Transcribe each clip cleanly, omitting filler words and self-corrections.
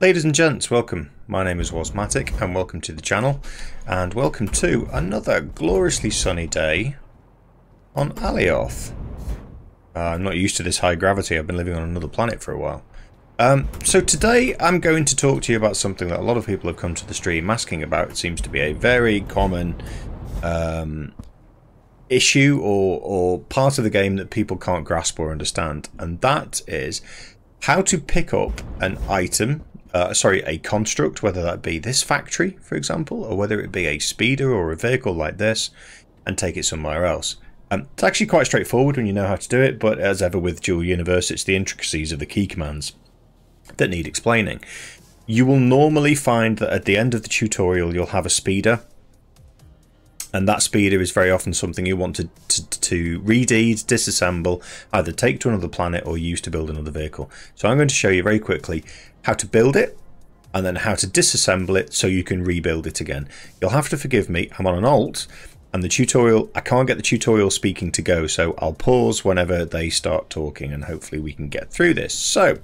Ladies and gents, welcome. My name is Wasmatic and welcome to the channel, and welcome to another gloriously sunny day on Alioth. I'm not used to this high gravity. I've been living on another planet for a while. So today I'm going to talk to you about something that a lot of people have come to the stream asking about. It seems to be a very common issue or part of the game that people can't grasp or understand, and that is how to pick up an item, a construct, whether that be this factory, for example, or whether it be a speeder or a vehicle like this, and take it somewhere else. It's actually quite straightforward when you know how to do it, but as ever with Dual Universe, it's the intricacies of the key commands that need explaining. You will normally find that at the end of the tutorial you'll have a speeder, and that speeder is very often something you want to redeed, disassemble, either take to another planet or use to build another vehicle. So I'm going to show you very quickly how to build it and then how to disassemble it so you can rebuild it again. You'll have to forgive me, I'm on an alt and the tutorial, I can't get the tutorial speaking to go, so I'll pause whenever they start talking and hopefully we can get through this. So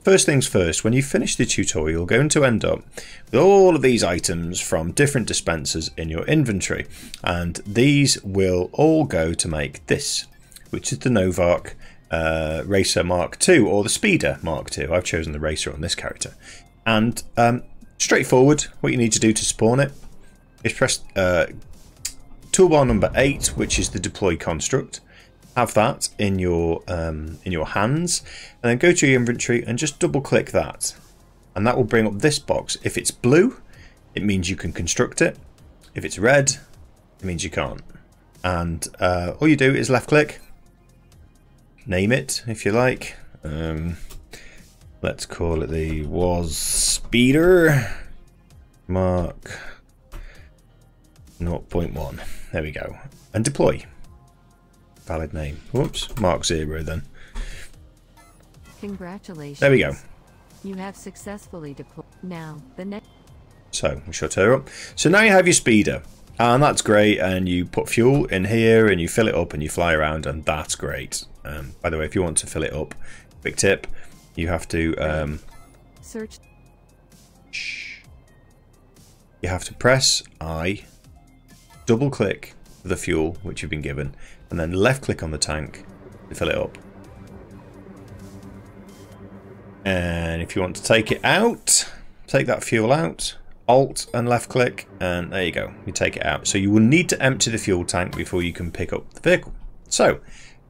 first things first, when you finish the tutorial, you're going to end up with all of these items from different dispensers in your inventory, and these will all go to make this, which is the Novark Racer Mark II, or the Speeder Mark II. I've chosen the Racer on this character. And straightforward, what you need to do to spawn it is press toolbar number 8, which is the deploy construct. Have that in your hands, and then go to your inventory and just double click that, and that will bring up this box. If it's blue, it means you can construct it. If it's red, it means you can't. And all you do is left click, name it if you like. Let's call it the Speeder Mark 0.1. There we go, and deploy. Valid name. Whoops, Mark 0 then. Congratulations. There we go. You have successfully deployed. Now, the next. So, we shut her up. So now you have your speeder, and that's great, and you put fuel in here, and you fill it up, and you fly around, and that's great. By the way, if you want to fill it up, quick tip, you have to... Search. You have to press I, double click the fuel, which you've been given, and then left click on the tank to fill it up. And if you want to take it out, take that fuel out, alt and left click, and there you go, you take it out. So you will need to empty the fuel tank before you can pick up the vehicle. So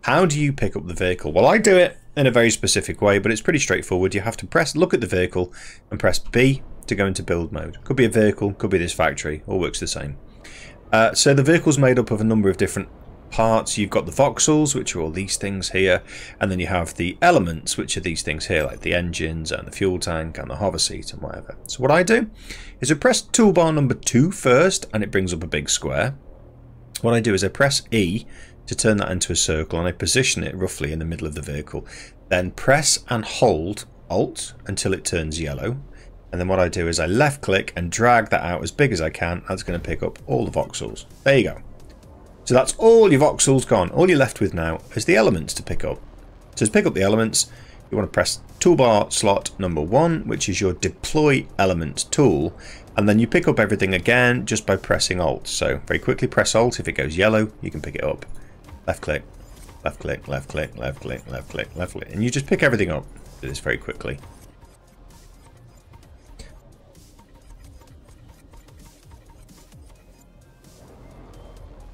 how do you pick up the vehicle? Well, I do it in a very specific way, but it's pretty straightforward. You have to look at the vehicle and press B to go into build mode. Could be a vehicle, could be this factory, all works the same. So the vehicle's made up of a number of different parts. You've got the voxels, which are all these things here, and then you have the elements, which are these things here, like the engines and the fuel tank and the hover seat and whatever. So what I do is I press toolbar number 2 first, and it brings up a big square. What I do is I press E to turn that into a circle, and I position it roughly in the middle of the vehicle. Then press and hold Alt until it turns yellow. And then what I do is I left click and drag that out as big as I can. That's going to pick up all the voxels. There you go. So that's all your voxels gone. All you're left with now is the elements to pick up. So to pick up the elements, you want to press toolbar slot number 1, which is your deploy element tool. And then you pick up everything again just by pressing Alt. So very quickly press Alt. If it goes yellow, you can pick it up. Left click, left click, left click, left click, left click, left click. And you just pick everything up. Do this very quickly.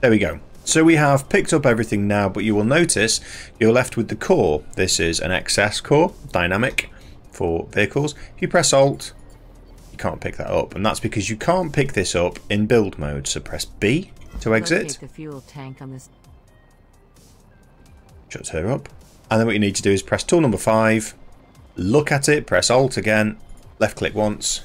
There we go. So we have picked up everything now, but you will notice you're left with the core. This is an XS core, dynamic for vehicles. If you press Alt, you can't pick that up, and that's because you can't pick this up in build mode. So press B to exit. Locate the fuel tank on this. Shuts her up. And then what you need to do is press tool number 5, look at it, press Alt again, left click once,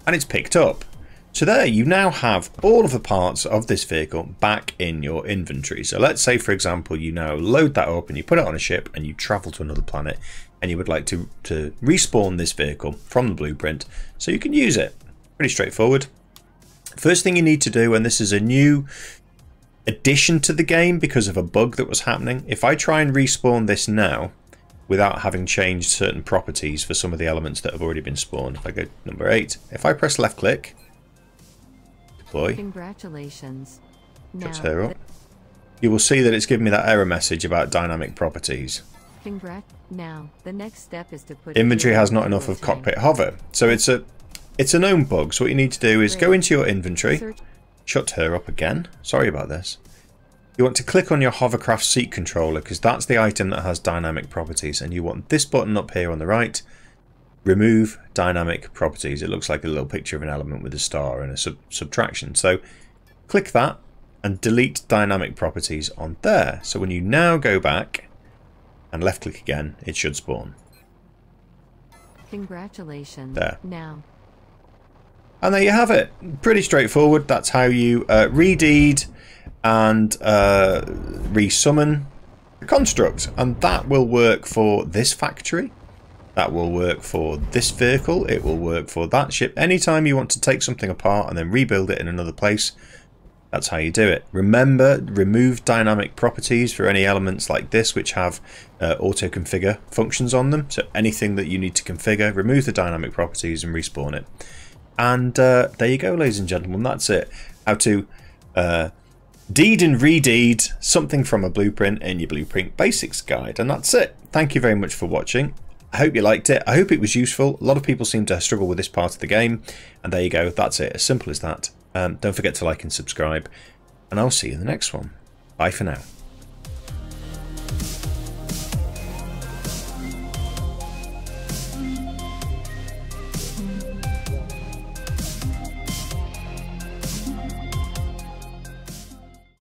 and it's picked up. So there, you now have all of the parts of this vehicle back in your inventory. So let's say, for example, you now load that up and you put it on a ship and you travel to another planet and you would like to respawn this vehicle from the blueprint so you can use it. Pretty straightforward. First thing you need to do, and this is a new addition to the game because of a bug that was happening, if I try and respawn this now, without having changed certain properties for some of the elements that have already been spawned. If I go to number 8, if I press left click, deploy, Congratulations. shuts Now, her up, you will see that it's giving me that error message about dynamic properties. Now, the next step is to put Inventory your has not enough fuel of tank. cockpit hover. So it's a known bug. So what you need to do is go into your inventory, Search shut her up again. Sorry about this. You want to click on your hovercraft seat controller because that's the item that has dynamic properties, and you want this button up here on the right, remove dynamic properties. It looks like a little picture of an element with a star and a subtraction. So click that and delete dynamic properties on there. So when you now go back and left click again, it should spawn. Congratulations. There. Now, And there you have it. Pretty straightforward. That's how you redeed and resummon a construct. And that will work for this factory. That will work for this vehicle. It will work for that ship. Anytime you want to take something apart and then rebuild it in another place, that's how you do it. Remember, remove dynamic properties for any elements like this which have auto-configure functions on them. So anything that you need to configure, remove the dynamic properties and respawn it. And there you go, ladies and gentlemen. That's it. How to deed and redeed something from a blueprint in your Blueprint Basics guide. And that's it. Thank you very much for watching. I hope you liked it. I hope it was useful. A lot of people seem to struggle with this part of the game. And there you go. That's it. As simple as that. Don't forget to like and subscribe. And I'll see you in the next one. Bye for now.